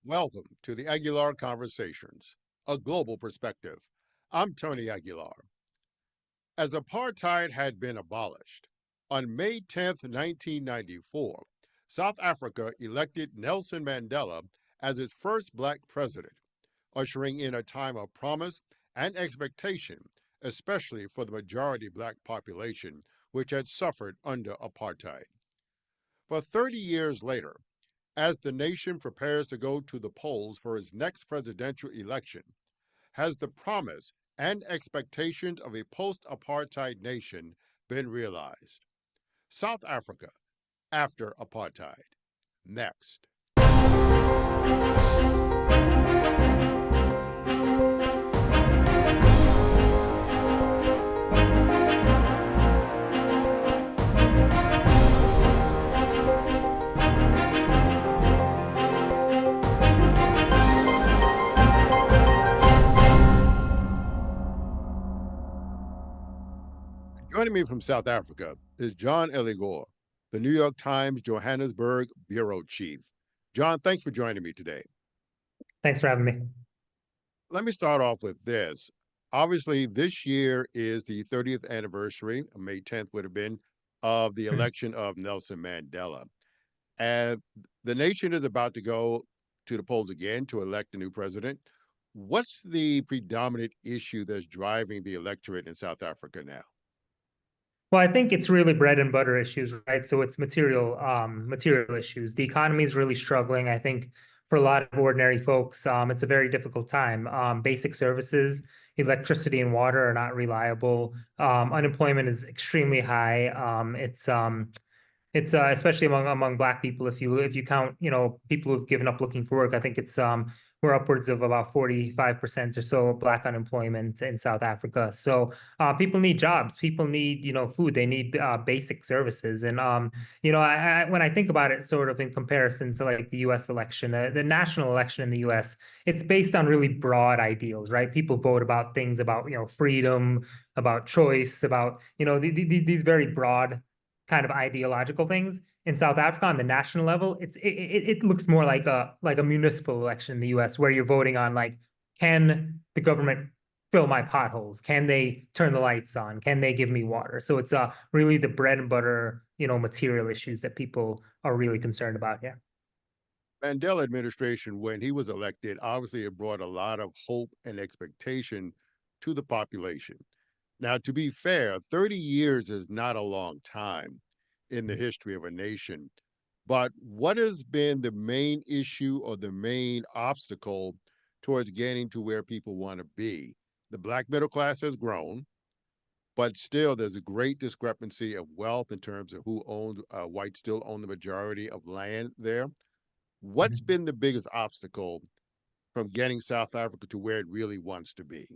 Welcome to the Aguilar Conversations, a global perspective. I'm Tony Aguilar. As apartheid had been abolished, on May 10th, 1994, South Africa elected Nelson Mandela as its first black president, ushering in a time of promise and expectation, especially for the majority black population, which had suffered under apartheid. But 30 years later, as the nation prepares to go to the polls for its next presidential election, has the promise and expectations of a post apartheid nation been realized? South Africa after apartheid. Next. Joining me from South Africa is John Eligon, the New York Times Johannesburg bureau chief. John, thanks for joining me today. Thanks for having me. Let me start off with this. Obviously, this year is the 30th anniversary, May 10th would have been, of the Mhm. election of Nelson Mandela. And the nation is about to go to the polls again to elect a new president. What's the predominant issue that's driving the electorate in South Africa now? Well, I think it's really bread and butter issues, right? So it's material issues. The economy is really struggling. I think for a lot of ordinary folks, it's a very difficult time. Basic services, electricity and water are not reliable. Unemployment is extremely high. It's especially among Black people. If you count, people who've given up looking for work, I think it's we're upwards of about 45% or so Black unemployment in South Africa. So people need jobs. People need food. They need basic services. And when I think about it, sort of in comparison to like the U.S. election, the national election in the U.S., it's based on really broad ideals, right? People vote about things about freedom, about choice, about these very broad kind of ideological things. In South Africa, on the national level, it looks more like a municipal election in the U.S. where you're voting on like, can the government fill my potholes? Can they turn the lights on? Can they give me water? So it's really the bread and butter, material issues that people are really concerned about here. Mandela administration, when he was elected, obviously it brought a lot of hope and expectation to the population. Now, to be fair, 30 years is not a long time in the history of a nation. But what has been the main issue or the main obstacle towards getting to where people want to be? The black middle class has grown, but still there's a great discrepancy of wealth in terms of who owns, whites still own the majority of land there. What's Mhm. been the biggest obstacle from getting South Africa to where it really wants to be?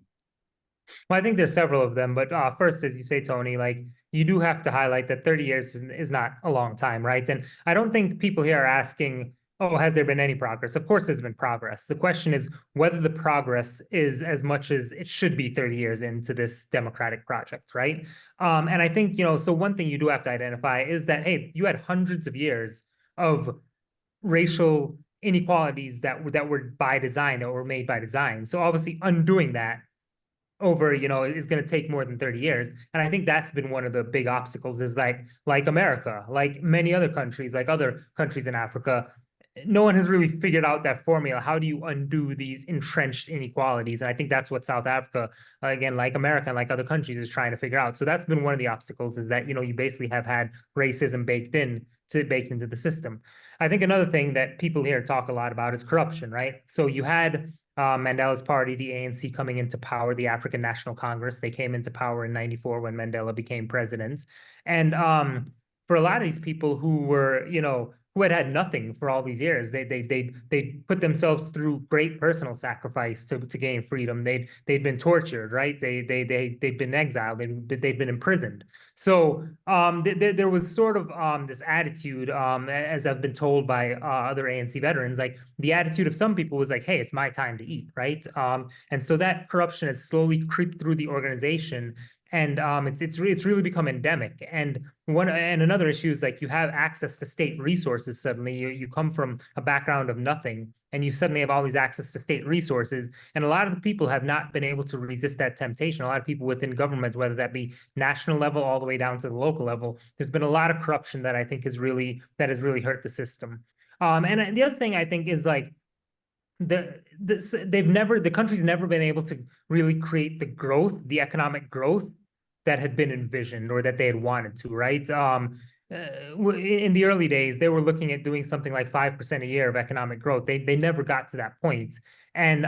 Well, I think there's several of them, but first, as you say, Tony, like you do have to highlight that 30 years is not a long time, right? And I don't think people here are asking, oh, has there been any progress? Of course, there's been progress. The question is whether the progress is as much as it should be 30 years into this democratic project, right? And I think, so one thing you do have to identify is that, hey, you had hundreds of years of racial inequalities that were by design, that were made by design. So obviously undoing that over is going to take more than 30 years. And I think that's been one of the big obstacles, is like America, like many other countries, like other countries in Africa, no one has really figured out that formula. How do you undo these entrenched inequalities? And I think that's what South Africa, again, like America and like other countries, is trying to figure out. So that's been one of the obstacles, is that you basically have had racism baked into the system. I think another thing that people here talk a lot about is corruption, right? So you had Mandela's party, the ANC, coming into power, the African National Congress. They came into power in '94 when Mandela became president. And for a lot of these people who were, who had nothing for all these years, they put themselves through great personal sacrifice to gain freedom. They'd been tortured, right? They'd been exiled. They'd been imprisoned. So there was sort of this attitude, as I've been told by other ANC veterans, like the attitude of some people was like, hey, it's my time to eat, right? And so that corruption has slowly creeped through the organization. and it's really become endemic. And another issue is like you have access to state resources suddenly. You come from a background of nothing, and you suddenly have all these access to state resources. And a lot of the people have not been able to resist that temptation. A lot of people within government, whether that be national level all the way down to the local level, there's been a lot of corruption that I think has really hurt the system. And the other thing I think is like the country's never been able to really create the economic growth that had been envisioned or that they had wanted to, right? In the early days, they were looking at doing something like 5% a year of economic growth. They never got to that point. And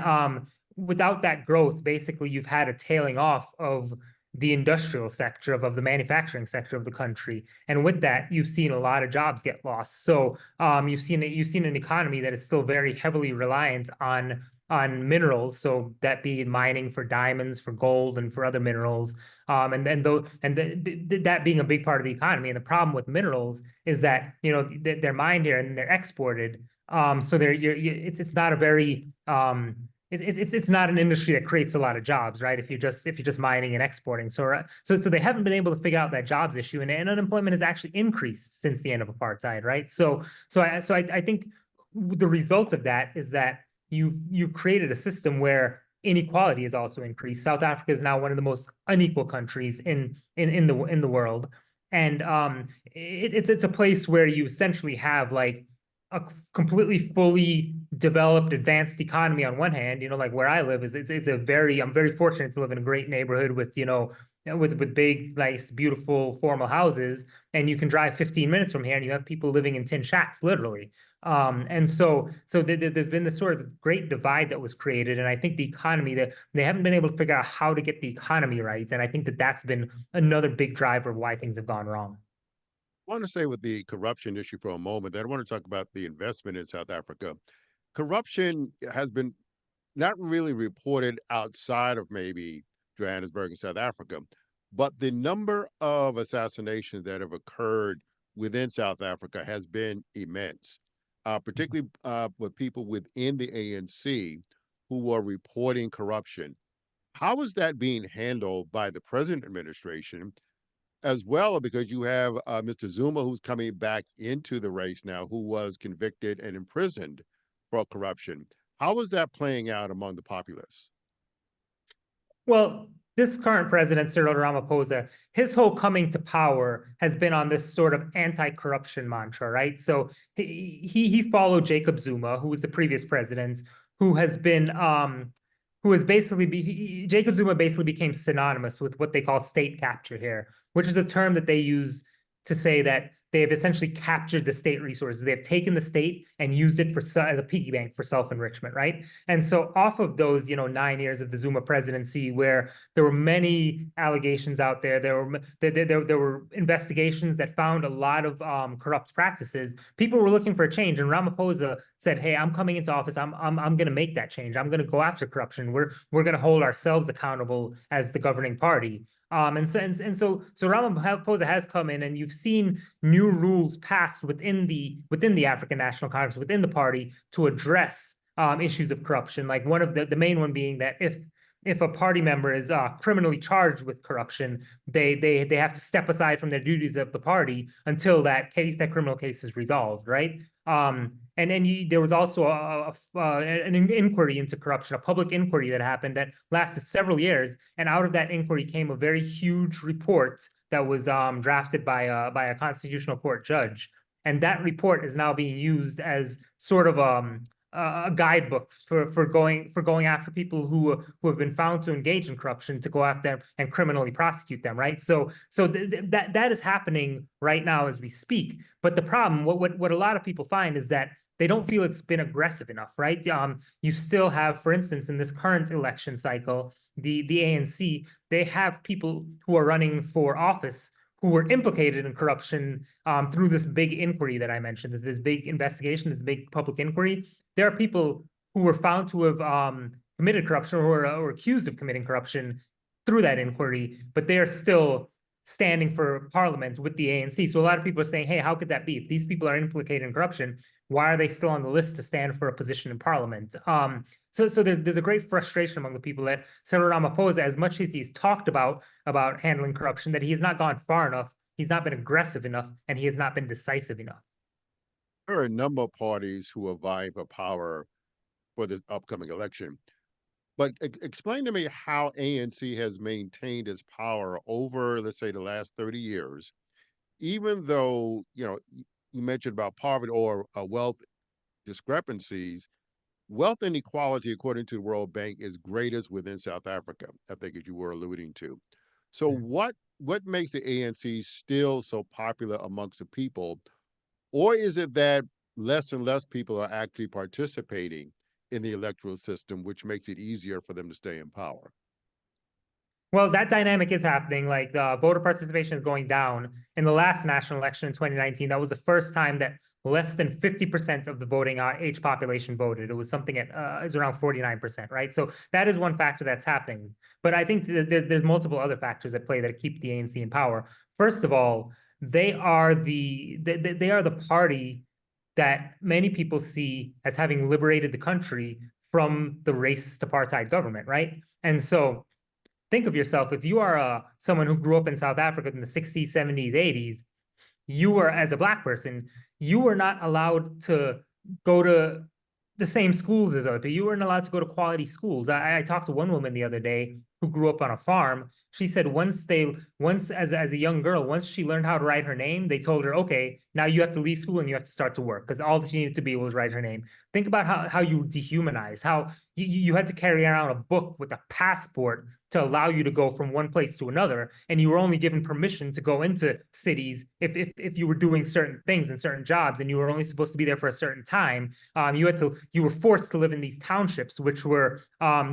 without that growth, basically you've had a tailing off of the industrial sector of the manufacturing sector of the country. And with that, you've seen a lot of jobs get lost. So you've seen an economy that is still very heavily reliant on minerals, so that be mining for diamonds, for gold, and for other minerals, and then though and that being a big part of the economy. And the problem with minerals is that they're mined here and they're exported, so it's not a very it's not an industry that creates a lot of jobs, right? If you're just mining and exporting, so they haven't been able to figure out that jobs issue, and unemployment has actually increased since the end of apartheid, right? I think the result of that is that you've created a system where inequality has also increased. South Africa is now one of the most unequal countries in the world, and it's a place where you essentially have like a completely fully developed, advanced economy on one hand. Like where I live it's a I'm very fortunate to live in a great neighborhood with with big, nice, beautiful, formal houses, and you can drive 15 minutes from here, and you have people living in tin shacks, literally. There's been this sort of great divide that was created, and I think the economy that they haven't been able to figure out how to get the economy right, and I think that that's been another big driver of why things have gone wrong. I want to stay with the corruption issue for a moment. Then I want to talk about the investment in South Africa. Corruption has been not really reported outside of maybe Johannesburg and South Africa, but the number of assassinations that have occurred within South Africa has been immense, particularly with people within the ANC who are reporting corruption. How is that being handled by the present administration? As well, because you have Mr. Zuma, who's coming back into the race now, who was convicted and imprisoned for corruption. How is that playing out among the populace? Well, this current president, Cyril Ramaphosa, his whole coming to power has been on this sort of anti-corruption mantra, right? So he followed Jacob Zuma, who was the previous president, who has been who has Jacob Zuma basically became synonymous with what they call state capture here, which is a term that they use to say that they have essentially captured the state resources. They have taken the state and used it as a piggy bank for self-enrichment, right? And so off of those, 9 years of the Zuma presidency, where there were many allegations out there, there were investigations that found a lot of corrupt practices. People were looking for a change, and Ramaphosa said, "Hey, I'm coming into office. I'm going to make that change. I'm going to go after corruption. We're going to hold ourselves accountable as the governing party." So Ramaphosa has come in, and you've seen new rules passed within the African National Congress, within the party, to address issues of corruption. Like one of the main one being that if a party member is criminally charged with corruption, they have to step aside from their duties of the party until that criminal case is resolved, right? And then there was also an inquiry into corruption, a public inquiry that happened that lasted several years. And out of that inquiry came a very huge report that was drafted by a constitutional court judge. And that report is now being used as sort of a guidebook for going after people who have been found to engage in corruption, to go after them and criminally prosecute them, right? That is happening right now as we speak. But the problem, what a lot of people find, is that they don't feel it's been aggressive enough, right? You still have, for instance, in this current election cycle, the ANC, they have people who are running for office who were implicated in corruption through this big inquiry that I mentioned, this big investigation, this big public inquiry. There are people who were found to have committed corruption or accused of committing corruption through that inquiry, but they are still standing for parliament with the ANC. So a lot of people are saying, hey, how could that be? If these people are implicated in corruption, why are they still on the list to stand for a position in parliament? So there's a great frustration among the people that Cyril Ramaphosa, as much as he's talked about handling corruption, that he has not gone far enough, he's not been aggressive enough, and he has not been decisive enough. There are a number of parties who are vying for power for this upcoming election. But explain to me how ANC has maintained its power over, let's say, the last 30 years, even though, you mentioned about poverty or wealth discrepancies. Wealth inequality, according to the World Bank, is greatest within South Africa, I think, as you were alluding to. So, what makes the ANC still so popular amongst the people? Or is it that less and less people are actually participating in the electoral system, which makes it easier for them to stay in power? Well, that dynamic is happening. Like the voter participation is going down. In the last national election in 2019, that was the first time that less than 50% of the voting age population voted. It was something it was around 49%, right? So that is one factor that's happening. But I think there's multiple other factors at play that keep the ANC in power. First of all, they are the party that many people see as having liberated the country from the racist apartheid government, right? And so think of yourself, if you are someone who grew up in South Africa in the 60s, 70s, 80s, you were, as a Black person, you were not allowed to go to the same schools as other people. You weren't allowed to go to quality schools. I talked to one woman the other day who grew up on a farm. She said once as a young girl, once she learned how to write her name, they told her, okay, now you have to leave school and you have to start to work, because all that she needed to be was write her name. Think about how you dehumanize, how you had to carry around a book with a passport to allow you to go from one place to another, and you were only given permission to go into cities if you were doing certain things and certain jobs, and you were only supposed to be there for a certain time. You were forced to live in these townships, which were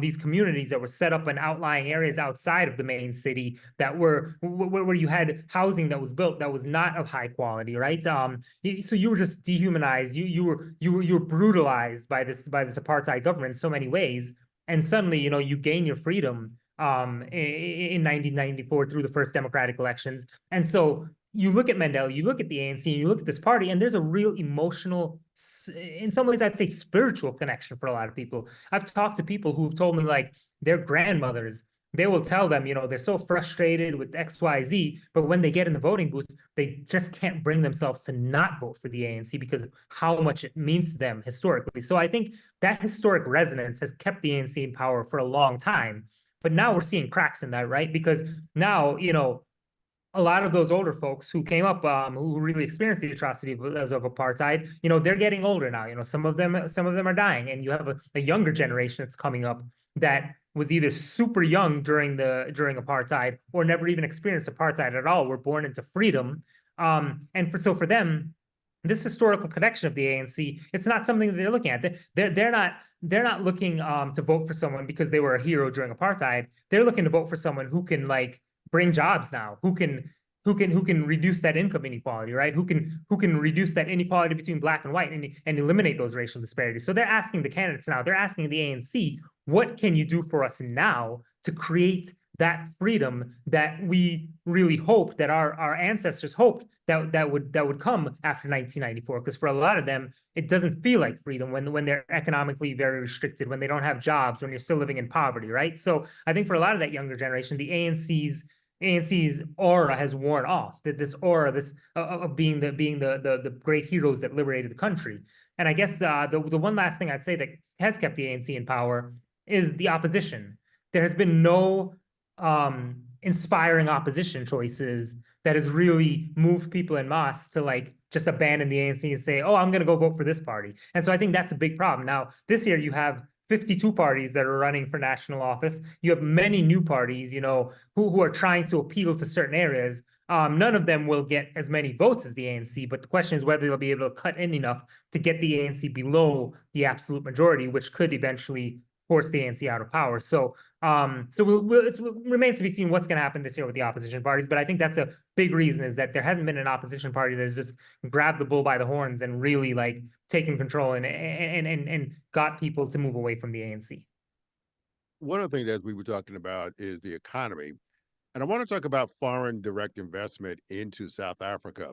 these communities that were set up in outlying areas outside of the main city, that were where you had housing that was built that was not of high quality, right? So you were just dehumanized. You were brutalized by this apartheid government in so many ways, and suddenly, you gain your freedom in 1994 through the first democratic elections. And so you look at Mandela, you look at the ANC, and you look at this party, and there's a real emotional, in some ways, I'd say spiritual connection for a lot of people. I've talked to people who've told me, like, their grandmothers, they will tell them, they're so frustrated with XYZ, but when they get in the voting booth, they just can't bring themselves to not vote for the ANC because of how much it means to them historically. So I think that historic resonance has kept the ANC in power for a long time. But now we're seeing cracks in that, right? Because now, a lot of those older folks who came up, who really experienced the atrocity of apartheid, they're getting older now. Some of them are dying, and you have a younger generation that's coming up that was either super young during apartheid or never even experienced apartheid at all. Were born into freedom, and for them, this historical connection of the ANC, it's not something that they're looking at. They're not looking to vote for someone because they were a hero during apartheid. They're looking to vote for someone who can, like, bring jobs now, who can reduce that income inequality, right? Who can reduce that inequality between Black and white, and eliminate those racial disparities. So they're asking the candidates now, they're asking the ANC, what can you do for us now to create that freedom that we really hope, that our ancestors hoped that would come after 1994? Because for a lot of them, it doesn't feel like freedom when they're economically very restricted, when they don't have jobs, when you're still living in poverty, right? So I think for a lot of that younger generation, the ANC's aura has worn off. That this aura, this of being the great heroes that liberated the country. And I guess the one last thing I'd say that has kept the ANC in power is the opposition. There has been no inspiring opposition choices that has really moved people in mass to, like, just abandon the ANC and say, oh, I'm going to go vote for this party. And so I think that's a big problem. Now, this year you have 52 parties that are running for national office. You have many new parties, who are trying to appeal to certain areas. None of them will get as many votes as the ANC, but the question is whether they'll be able to cut in enough to get the ANC below the absolute majority, which could eventually force the ANC out of power. So it remains to be seen what's going to happen this year with the opposition parties. But I think that's a big reason, is that there hasn't been an opposition party that has just grabbed the bull by the horns and really, like, taken control and got people to move away from the ANC. One of the things that we were talking about is the economy. And I want to talk about foreign direct investment into South Africa,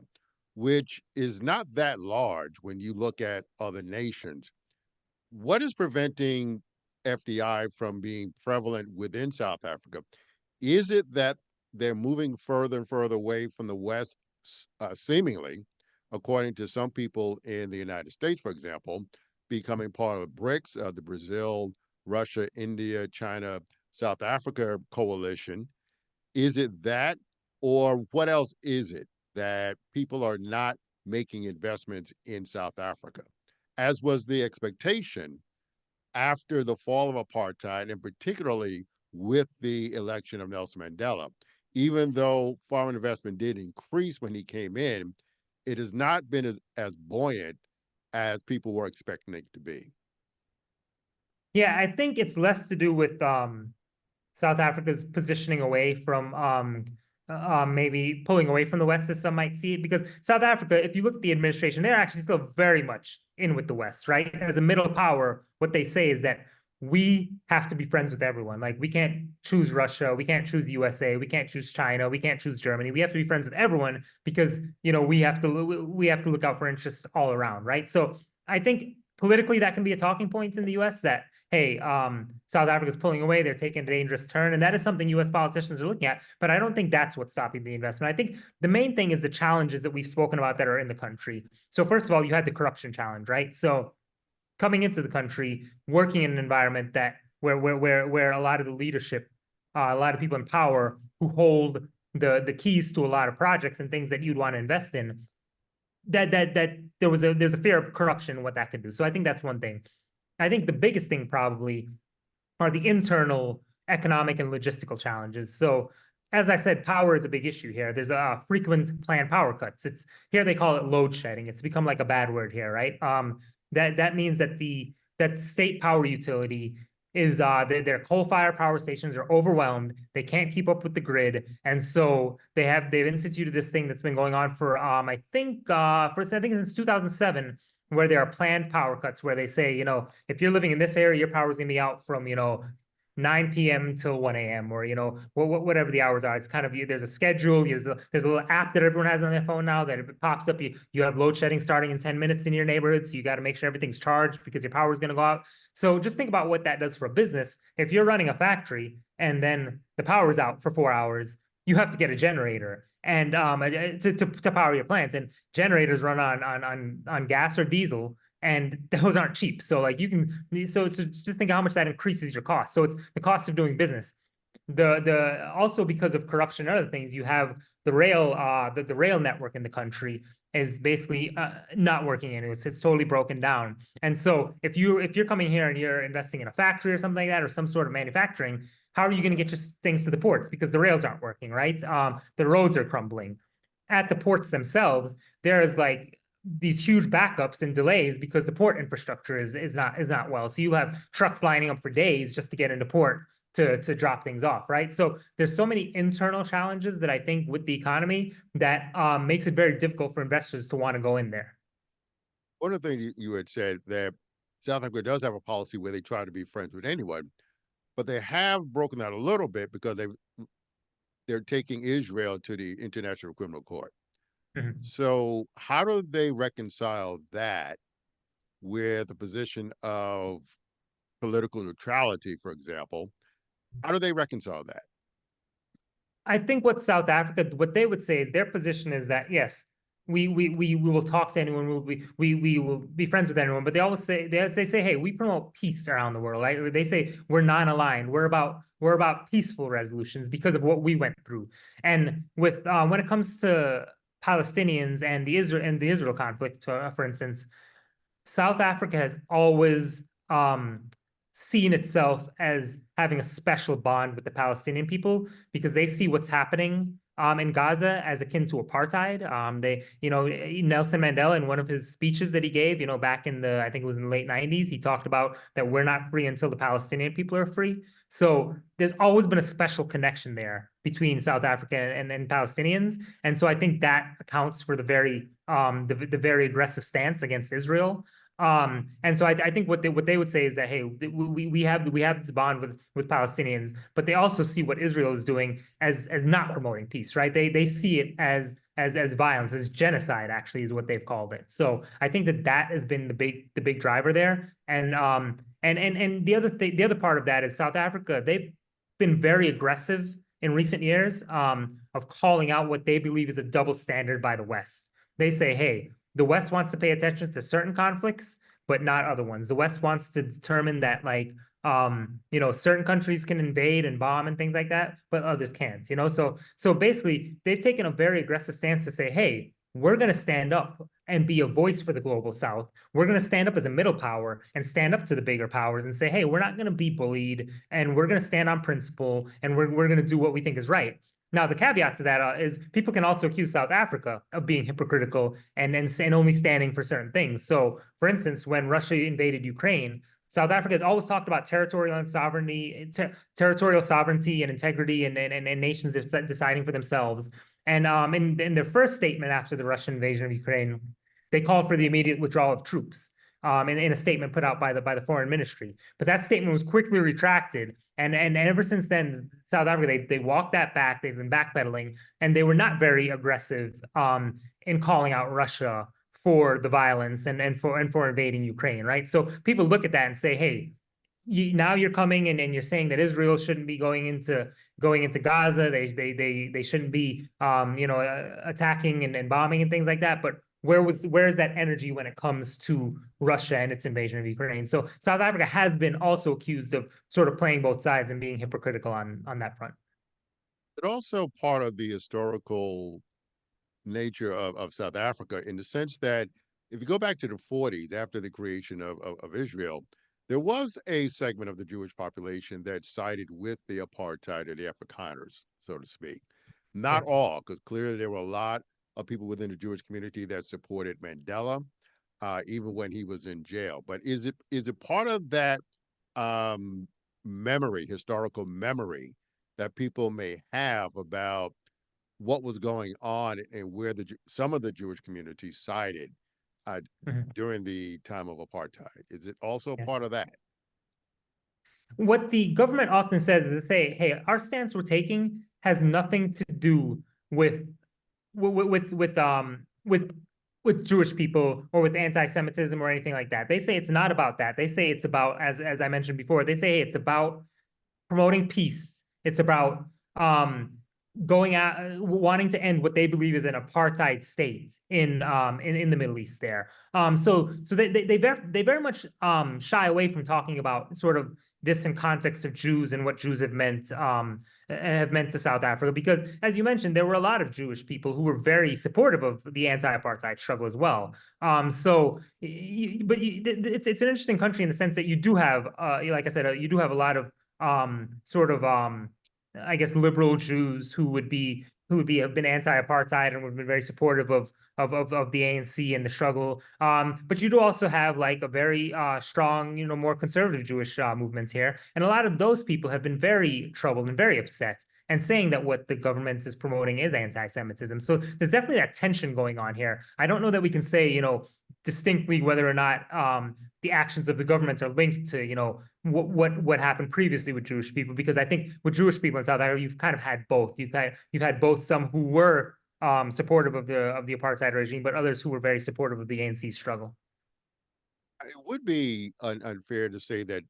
which is not that large when you look at other nations. What is preventing FDI from being prevalent within South Africa? Is it that they're moving further and further away from the West, seemingly, according to some people in the United States, for example, becoming part of BRICS, the Brazil, Russia, India, China, South Africa coalition? Is it that, or what else is it that people are not making investments in South Africa, as was the expectation after the fall of apartheid, and particularly with the election of Nelson Mandela? Even though foreign investment did increase when he came in, it has not been as buoyant as people were expecting it to be. Yeah, I think it's less to do with South Africa's positioning away from maybe pulling away from the West, as some might see it. Because South Africa, if you look at the administration, they're actually still very much in with the West, right? As a middle power, what they say is that we have to be friends with everyone. Like we can't choose Russia, we can't choose the USA, we can't choose China, we can't choose Germany. We have to be friends with everyone because we have to look out for interests all around, right? So I think politically that can be a talking point in the US that hey, South Africa's pulling away, they're taking a dangerous turn. And that is something US politicians are looking at. But I don't think that's what's stopping the investment. I think the main thing is the challenges that we've spoken about that are in the country. So, first of all, you had the corruption challenge, right? So, coming into the country, working in an environment that where a lot of the leadership, a lot of people in power who hold the keys to a lot of projects and things that you'd want to invest in, that there's a fear of corruption and what that could do. So I think that's one thing. I think the biggest thing probably are the internal economic and logistical challenges. So, as I said, power is a big issue here. There's a frequent planned power cuts. It's here they call it load shedding. It's become like a bad word here, right? That means that the state power utility is their coal-fired power stations are overwhelmed. They can't keep up with the grid, and so they've instituted this thing that's been going on for I think since 2007, where there are planned power cuts where they say, if you're living in this area, your power is going to be out from, 9 p.m. till 1 a.m. or, whatever the hours are. It's kind of, there's a schedule. There's a little app that everyone has on their phone now that it pops up. You have load shedding starting in 10 minutes in your neighborhood. So you got to make sure everything's charged because your power is going to go out. So just think about what that does for a business. If you're running a factory and then the power is out for 4 hours, you have to get a generator and to power your plants. And generators run on gas or diesel, and those aren't cheap. So like so just think how much that increases your cost. So it's the cost of doing business. The also because of corruption and other things, you have the rail network in the country is basically not working anymore. It's totally broken down. And so if you're coming here and you're investing in a factory or something like that, or some sort of manufacturing, how are you going to get your things to the ports? Because the rails aren't working, right? The roads are crumbling. At the ports themselves, there's like these huge backups and delays because the port infrastructure is not well. So you have trucks lining up for days just to get into port to drop things off, right? So there's so many internal challenges that I think with the economy that makes it very difficult for investors to want to go in there. One of the things you had said that South Africa does have a policy where they try to be friends with anyone, but they have broken that a little bit because they're taking Israel to the International Criminal Court. Mhm. So how do they reconcile that with the position of political neutrality, for example? How do they reconcile that? I think what they would say is their position is that yes, we will talk to anyone, we will be friends with anyone, but they always say they say, hey, we promote peace around the world, right? They say we're non-aligned, we're about peaceful resolutions because of what we went through. And with when it comes to Palestinians and the Israel conflict, for instance, South Africa has always seen itself as having a special bond with the Palestinian people because they see what's happening in Gaza as akin to apartheid. Nelson Mandela, in one of his speeches that he gave, back in I think it was in the late 90s, he talked about that we're not free until the Palestinian people are free. So there's always been a special connection there between South Africa and Palestinians. And so I think that accounts for the very aggressive stance against Israel. And so I think what they would say is that, hey, we have this bond with Palestinians, but they also see what Israel is doing as not promoting peace, right? They see it as violence, as genocide, actually, is what they've called it. So I think that has been the big driver there. And the other part of that is South Africa. They've been very aggressive in recent years, of calling out what they believe is a double standard by the West. They say, hey, the West wants to pay attention to certain conflicts, but not other ones. The West wants to determine that, like, certain countries can invade and bomb and things like that, but others can't, So basically, they've taken a very aggressive stance to say, hey, we're going to stand up and be a voice for the global South. We're going to stand up as a middle power and stand up to the bigger powers and say, hey, we're not going to be bullied, and we're going to stand on principle, and we're going to do what we think is right. Now, the caveat to that is people can also accuse South Africa of being hypocritical and only standing for certain things. So, for instance, when Russia invaded Ukraine, South Africa has always talked about territorial sovereignty and integrity, and nations deciding for themselves. And in their first statement after the Russian invasion of Ukraine, they called for the immediate withdrawal of troops. In a statement put out by the foreign ministry, but that statement was quickly retracted, and ever since then, South Africa, they walked that back. They've been backpedaling, and they were not very aggressive in calling out Russia for the violence and for invading Ukraine, right? So people look at that and say, hey, now you're coming and you're saying that Israel shouldn't be going into Gaza. They shouldn't be attacking and bombing and things like that. But where's that energy when it comes to Russia and its invasion of Ukraine? So South Africa has been also accused of sort of playing both sides and being hypocritical on that front. But also part of the historical nature of South Africa in the sense that if you go back to the 40s, after the creation of Israel, there was a segment of the Jewish population that sided with the apartheid or the Afrikaners, so to speak. Not Right. all, because clearly there were a lot of people within the Jewish community that supported Mandela, even when he was in jail. But is it part of that um, memory, historical memory, that people may have about what was going on and where some of the Jewish community sided uh, Mhm. during the time of apartheid? Is it also Yeah. part of that? What the government often says is to say, hey, our stance we're taking has nothing to do with with with um with with Jewish people or with anti-Semitism or anything like that. They say it's not about that. They say it's about, as I mentioned before, they say, hey, it's about promoting peace. It's about going out, wanting to end what they believe is an apartheid state in the Middle East there. So they very much shy away from talking about sort of this in context of Jews and what Jews have meant to South Africa, because as you mentioned, there were a lot of Jewish people who were very supportive of the anti-apartheid struggle as well. It's an interesting country in the sense that you do have, like I said, you do have a lot of sort of I guess liberal Jews who would be have been anti-apartheid and would have been very supportive of the ANC and the struggle. But you do also have like a very strong, more conservative Jewish movement here, and a lot of those people have been very troubled and very upset and saying that what the government is promoting is anti-Semitism. So there's definitely that tension going on here. I don't know that we can say, distinctly whether or not the actions of the government are linked to, what happened previously with Jewish people, because I think with Jewish people in South Africa, you've kind of had both. You've had both some who were supportive of the apartheid regime, but others who were very supportive of the ANC struggle. It would be unfair to say that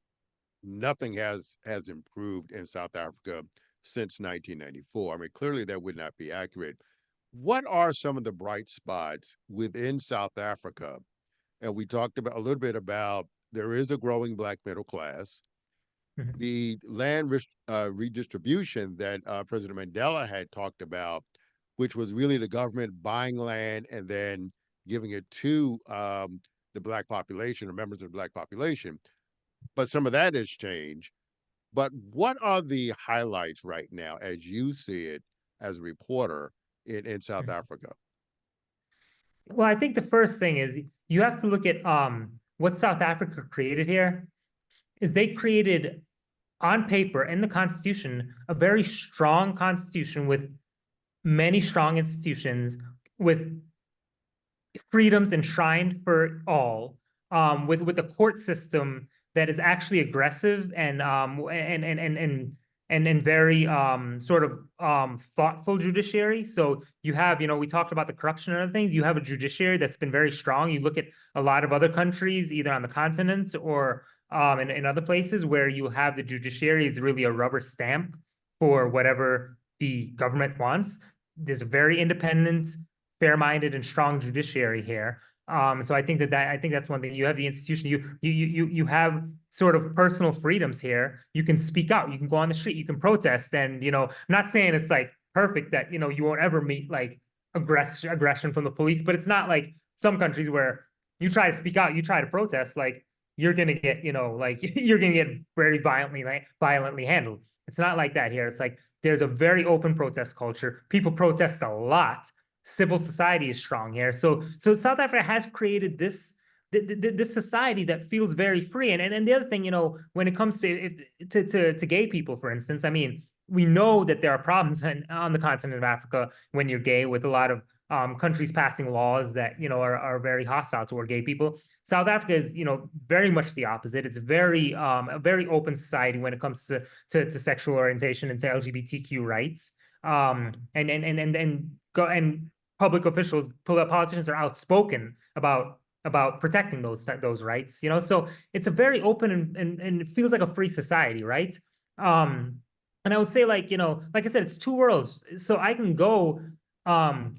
nothing has improved in South Africa since 1994. I mean, clearly that would not be accurate. What are some of the bright spots within South Africa? And we talked about a little bit about there is a growing black middle class. Mhm. The land redistribution that President Mandela had talked about, which was really the government buying land and then giving it to the black population or members of the black population. But some of that has changed. But what are the highlights right now, as you see it as a reporter in South Africa? Well, I think the first thing is you have to look at what South Africa created here is they created on paper in the Constitution a very strong constitution with many strong institutions with freedoms enshrined for all, with a court system that is actually aggressive and very sort of thoughtful judiciary. So you have, we talked about the corruption and other things. You have a judiciary that's been very strong. You look at a lot of other countries, either on the continent or in other places where you have the judiciary is really a rubber stamp for whatever the government wants. There's a very independent, fair-minded, and strong judiciary here. So I think I think that's one thing. You have the institution. You have sort of personal freedoms here. You can speak out. You can go on the street. You can protest. And I'm not saying it's like perfect that you won't ever meet like aggression from the police, but it's not like some countries where you try to speak out, you try to protest, like you're gonna get like you're gonna get very violently handled. It's not like that here. It's like there's a very open protest culture. People protest a lot. Civil society is strong here. So South Africa has created this society that feels very free. And the other thing, when it comes to gay people, for instance, I mean, we know that there are problems on the continent of Africa when you're gay, with a lot of countries passing laws that are very hostile toward gay people. South Africa is very much the opposite. It's very a very open society when it comes to sexual orientation and to LGBTQ rights. And public officials, politicians are outspoken about protecting those rights. So it's a very open and it feels like a free society, right? And I would say, like like I said, it's two worlds. So I can go, I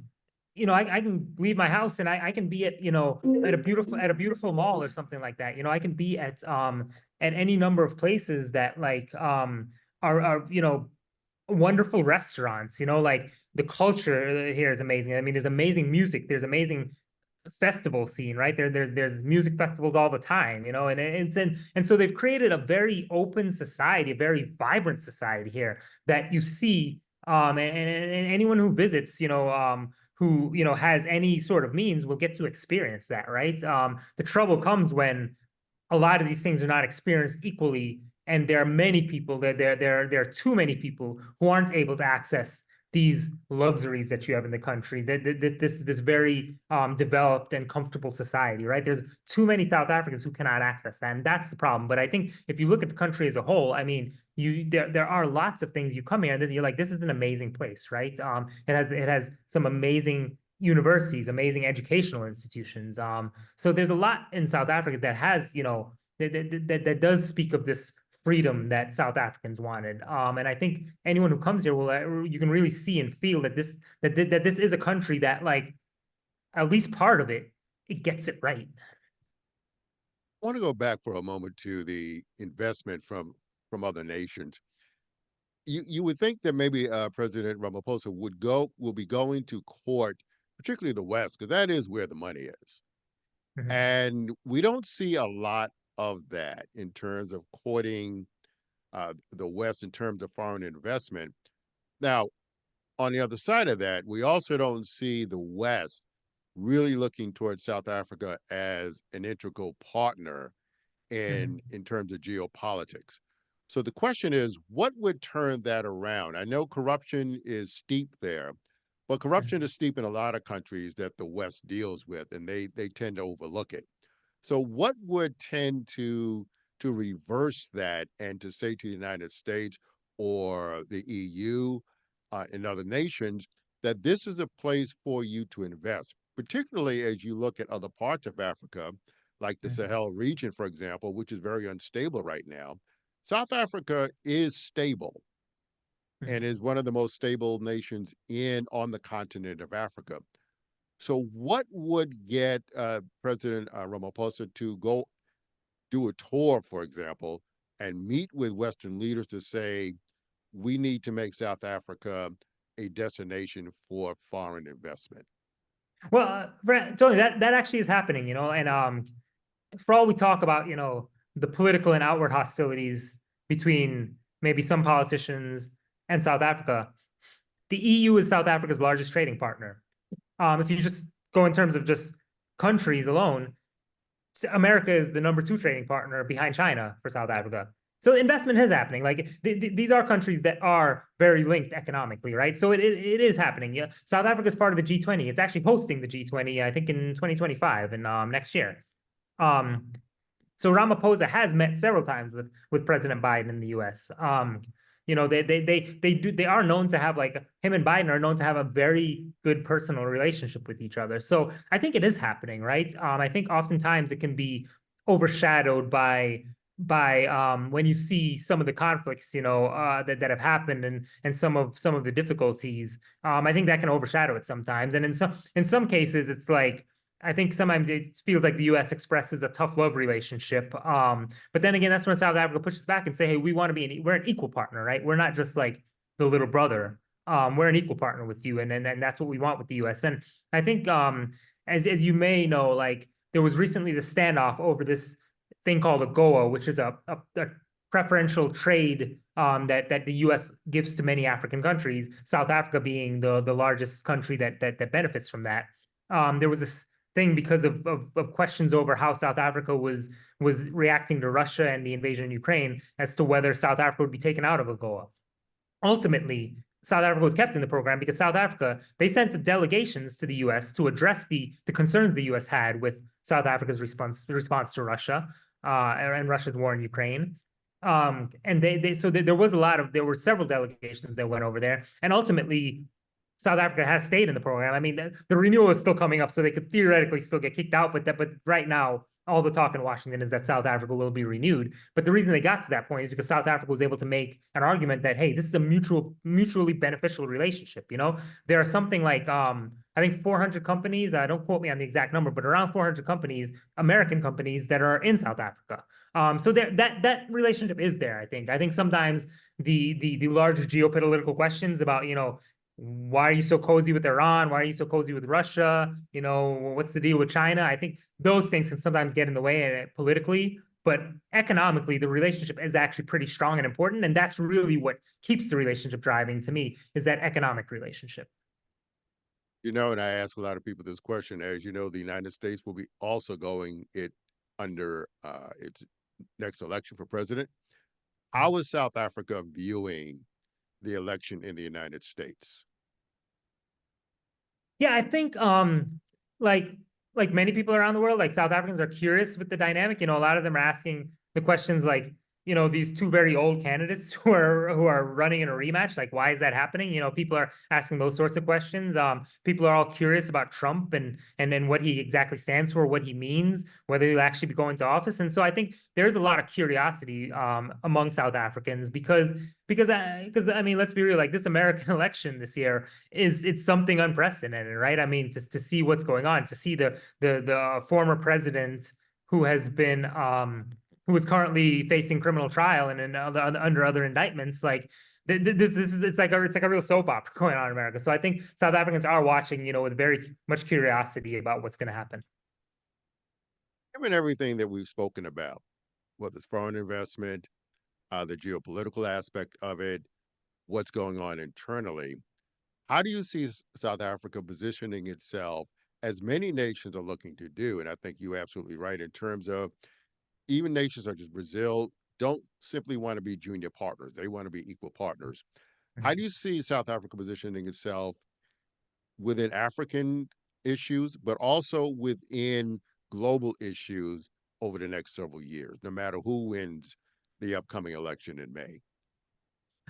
can leave my house and I can be at at a beautiful mall or something like that. I can be at any number of places that like are wonderful restaurants. Like the culture here is amazing. I mean, there's amazing music. There's amazing festival scene, right? There's music festivals all the time, and so they've created a very open society, a very vibrant society here that you see, and anyone who visits, who has any sort of means will get to experience that, right? The trouble comes when a lot of these things are not experienced equally, and there are many people there are too many people who aren't able to access these luxuries that you have in the country, this very developed and comfortable society, right? There's too many South Africans who cannot access that, and that's the problem. But I think if you look at the country as a whole, I mean, there are lots of things. You come here and you're like, this is an amazing place, right? It has some amazing universities, amazing educational institutions. So there's a lot in South Africa that has, that does speak of this freedom that South Africans wanted. And I think anyone who comes here you can really see and feel that this is a country that, like, at least part of it gets it right. I want to go back for a moment to the investment from other nations. You would think that maybe President Ramaphosa will be going to court, particularly the West, because that is where the money is. Mhm. And we don't see a lot of that in terms of courting the West in terms of foreign investment. Now, on the other side of that, we also don't see the West really looking towards South Africa as an integral partner Mhm. in terms of geopolitics. So the question is, what would turn that around? I know corruption is steep there, but corruption Mhm. is steep in a lot of countries that the West deals with, and they tend to overlook it. So what would tend to reverse that and to say to the United States or the EU and other nations that this is a place for you to invest, particularly as you look at other parts of Africa, like the Mhm. Sahel region, for example, which is very unstable right now. South Africa is stable and Mhm. is one of the most stable nations in on the continent of Africa. So, what would get President Ramaphosa to go do a tour, for example, and meet with Western leaders to say, we need to make South Africa a destination for foreign investment? Well, Tony, that actually is happening, and for all we talk about, the political and outward hostilities between maybe some politicians and South Africa, the EU is South Africa's largest trading partner. If you just go in terms of just countries alone, America is the number two trading partner behind China for South Africa. So investment is happening. Like these are countries that are very linked economically, right? So it is happening. Yeah, South Africa is part of the G20. It's actually hosting the G20, I think, in 2025 and next year. So Ramaphosa has met several times with President Biden in the U.S. They are known to have, like, him and Biden are known to have a very good personal relationship with each other. So I think it is happening, right? I think oftentimes it can be overshadowed by when you see some of the conflicts, that have happened, and some of the difficulties. I think that can overshadow it sometimes, and in some cases, it's like, I think sometimes it feels like the U.S. expresses a tough love relationship. But then again, that's when South Africa pushes back and say, "Hey, we want to we're an equal partner, right? We're not just like the little brother. We're an equal partner with you, and that's what we want with the U.S." And I think, as you may know, like, there was recently the standoff over this thing called AGOA, which is a preferential trade, that the U.S. gives to many African countries. South Africa being the largest country that benefits from that. There was this thing because of questions over how South Africa was reacting to Russia and the invasion in Ukraine, as to whether South Africa would be taken out of AGOA. Ultimately, South Africa was kept in the program because South Africa, they sent delegations to the U.S. to address the concerns the U.S. had with South Africa's response to Russia, and Russia's war in Ukraine. And so there was there were several delegations that went over there, and ultimately South Africa has stayed in the program. I mean, the renewal is still coming up, so they could theoretically still get kicked out. But right now, all the talk in Washington is that South Africa will be renewed. But the reason they got to that point is because South Africa was able to make an argument that, hey, this is a mutually beneficial relationship. There are something like, I think 400 companies. Don't quote me on the exact number, but around 400 companies, American companies, that are in South Africa. So that relationship is there. I think sometimes the larger geopolitical questions about, why are you so cozy with Iran? Why are you so cozy with Russia? What's the deal with China? I think those things can sometimes get in the way, politically, but economically, the relationship is actually pretty strong and important. And that's really what keeps the relationship driving, to me, is that economic relationship. And I ask a lot of people this question. As you know, the United States will be also going it under its next election for president. How is South Africa viewing the election in the United States? Yeah, I think, like like many people around the world, like, South Africans are curious with the dynamic. A lot of them are asking the questions like, these two very old candidates who are running in a rematch. Like, why is that happening? People are asking those sorts of questions. People are all curious about Trump and what he exactly stands for, what he means, whether he'll actually be going to office. And so I think there's a lot of curiosity, among South Africans, because I mean, let's be real, like, this American election this year it's something unprecedented, right? I mean, to see what's going on, to see the former president who has been, who is currently facing criminal trial and under other indictments, like, this is it's like a real soap opera going on in America. So I think South Africans are watching, with very much curiosity about what's going to happen. Given everything that we've spoken about, whether it's foreign investment, the geopolitical aspect of it, what's going on internally, how do you see South Africa positioning itself, as many nations are looking to do? And I think you're absolutely right in terms of, even nations such as Brazil don't simply want to be junior partners, they want to be equal partners. How do you see South Africa positioning itself within African issues, but also within global issues over the next several years, no matter who wins the upcoming election in May?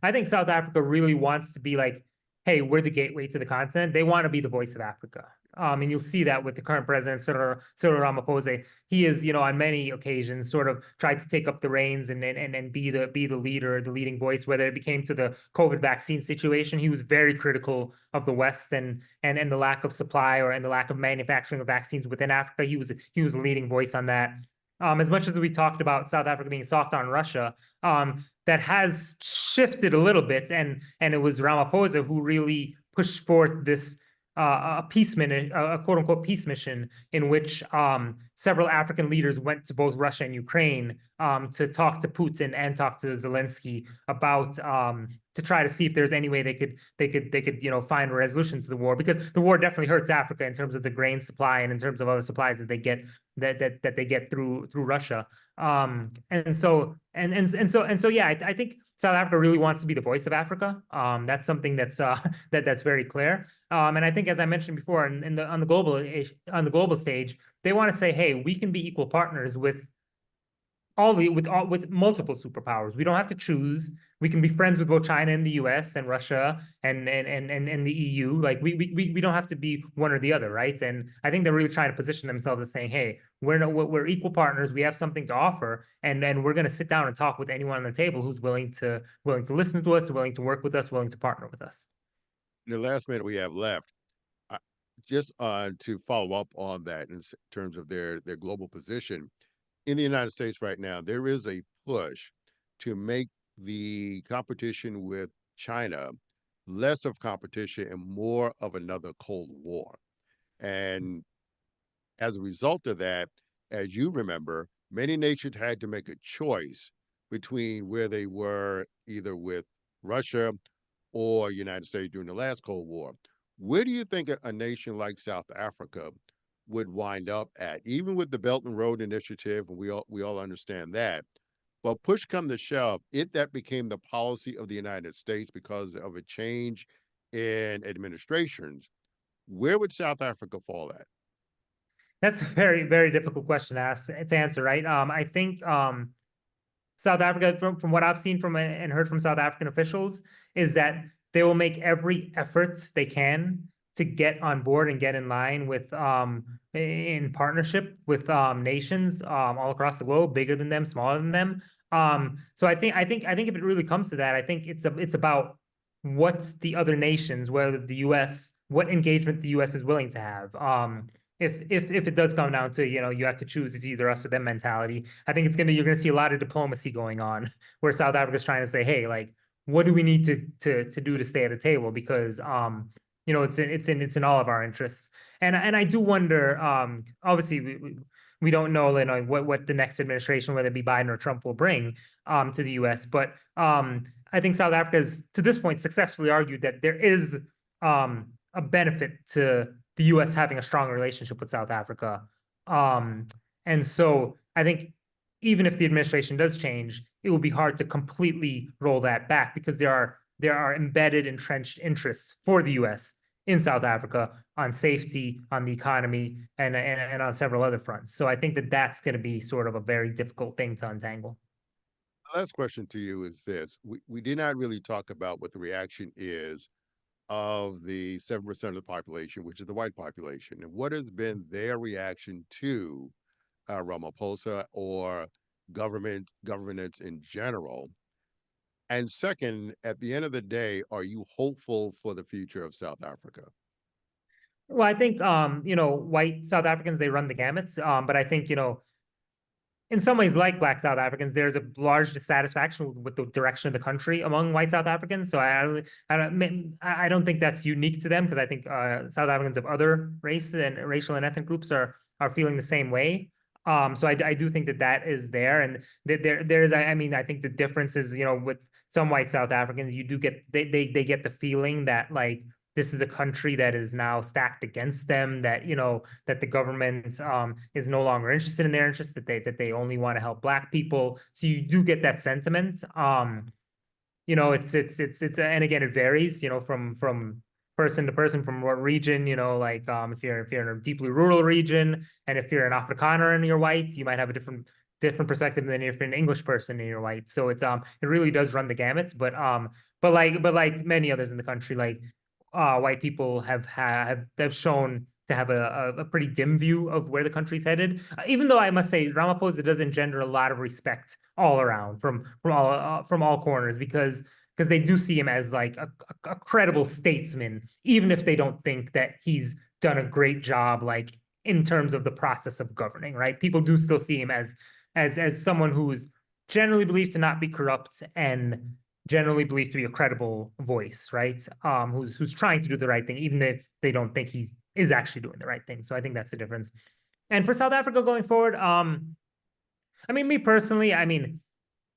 I think South Africa really wants to be like, hey, we're the gateway to the continent. They want to be the voice of Africa. And you'll see that with the current president, Cyril Ramaphosa. He is, on many occasions, sort of tried to take up the reins and be the leader, the leading voice. Whether it became to the COVID vaccine situation, he was very critical of the West and the lack of supply, and the lack of manufacturing of vaccines within Africa. He was a leading voice on that. As much as we talked about South Africa being soft on Russia, that has shifted a little bit, and it was Ramaphosa who really pushed forth this, a quote unquote peace mission, in which, several African leaders went to both Russia and Ukraine, to talk to Putin and talk to Zelensky about to try to see if there's any way they could find a resolution to the war, because the war definitely hurts Africa in terms of the grain supply and in terms of other supplies that they get that they get through Russia. And so yeah, I think South Africa really wants to be the voice of Africa. That's something that's very clear. And I think, as I mentioned before, on the global stage, they want to say, hey, we can be equal partners with multiple superpowers. We don't have to choose. We can be friends with both China and the US and Russia and the EU. Like we don't have to be one or the other, right? And I think they're really trying to position themselves as saying, hey, we're equal partners. We have something to offer, and then we're going to sit down and talk with anyone on the table who's willing to listen to us, willing to work with us, willing to partner with us. In the last minute we have left, I, just to follow up on that in terms of their global position in the United States right now, there is a push to make the competition with China less of competition and more of another Cold War. And as a result of that, as you remember, many nations had to make a choice between where they were either with Russia or United States during the last Cold War. Where do you think a nation like South Africa would wind up at, even with the Belt and Road Initiative? And we all understand that. But push come to shove, if that became the policy of the United States because of a change in administrations, where would South Africa fall at? That's a very, very difficult question to answer, right? I think South Africa, from what I've seen and heard from South African officials, is that they will make every effort they can to get on board and get in line with in partnership with nations all across the globe, bigger than them, smaller than them. So I think if it really comes to that, I think it's about what's the other nations, whether the U.S., what engagement the U.S. is willing to have. If it does come down to, you have to choose, it's either us or them mentality. I think you're gonna see a lot of diplomacy going on where South Africa's trying to say, hey, like, what do we need to do to stay at the table? Because it's in all of our interests. And I do wonder, obviously we don't know, what the next administration, whether it be Biden or Trump, will bring to the US. But I think South Africa has, to this point, successfully argued that there is a benefit to the US having a strong relationship with South Africa. Um, and so I think even if the administration does change, it will be hard to completely roll that back, because there are embedded, entrenched interests for the US in South Africa on safety, on the economy, and on several other fronts. So I think that that's going to be sort of a very difficult thing to untangle. Last question to you is this. We did not really talk about what the reaction is of the 7% of the population, which is the white population, and what has been their reaction to Ramaphosa or governance in general. And second, at the end of the day, are you hopeful for the future of South Africa? Well, I think white South Africans, they run the gamut. But I think, in some ways, like Black South Africans, there's a large dissatisfaction with the direction of the country among white South Africans. So I don't think that's unique to them, because I think South Africans of other racial and ethnic groups are feeling the same way. So I do think that is there, and there's, I mean, I think the difference is, with some white South Africans, you do get they get the feeling that, like, this is a country that is now stacked against them, that that the government is no longer interested in their interests, that they only want to help Black people. So you do get that sentiment. It's and again, it varies, from person to person, from what region, like, if you're in a deeply rural region, and if you're an Afrikaner and you're white, you might have a different perspective than if you're an English person and you're white. So it really does run the gamut. But like many others in the country, like, white people have shown to have a pretty dim view of where the country's headed. Even though I must say Ramaphosa does engender a lot of respect all around from all corners, because they do see him as, like, a credible statesman, even if they don't think that he's done a great job, like, in terms of the process of governing. Right? People do still see him as someone who's generally believed to not be corrupt, and generally believed to be a credible voice, right? Who's trying to do the right thing, even if they don't think he is actually doing the right thing. So I think that's the difference. And for South Africa going forward, I mean, me personally, I mean,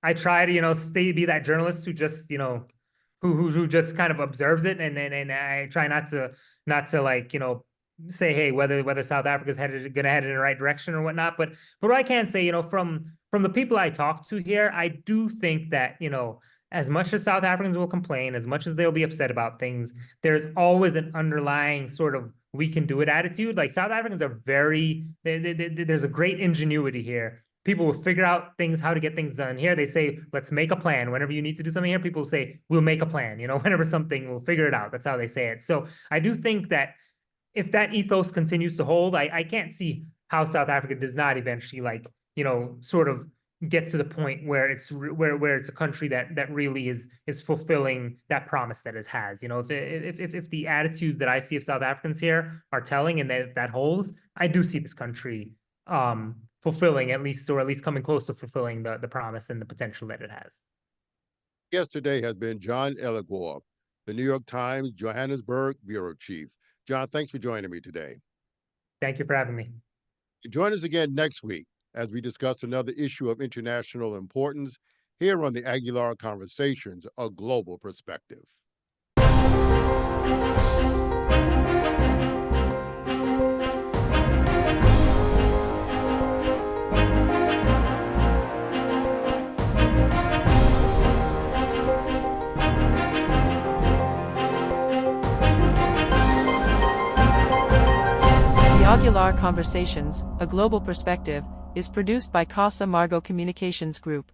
I try to, be that journalist who just, who just kind of observes it, and I try not to like, say, hey, whether South Africa's gonna head in the right direction or whatnot. But what I can say, from the people I talk to here, I do think that, as much as South Africans will complain, as much as they'll be upset about things, there's always an underlying sort of we can do it attitude. Like South Africans are there's a great ingenuity here. People will figure out things, how to get things done. Here they say, let's make a plan. Whenever you need to do something here, people say, we'll make a plan. Whenever something, we'll figure it out. That's how they say it. So I do think that if that ethos continues to hold, I can't see how South Africa does not eventually, like, sort of get to the point where it's a country that really is fulfilling that promise that it has. If the attitude that I see of South Africans here are telling, and that holds, I do see this country fulfilling, at least coming close to fulfilling the promise and the potential that it has. Guest today has been John Eligon, the New York Times Johannesburg bureau chief. John, thanks for joining me today. Thank you for having me. Join us again next week as we discuss another issue of international importance here on the Aguilar Conversations, a global perspective. The Aguilar Conversations, a global perspective, is produced by Casa Margo Communications Group.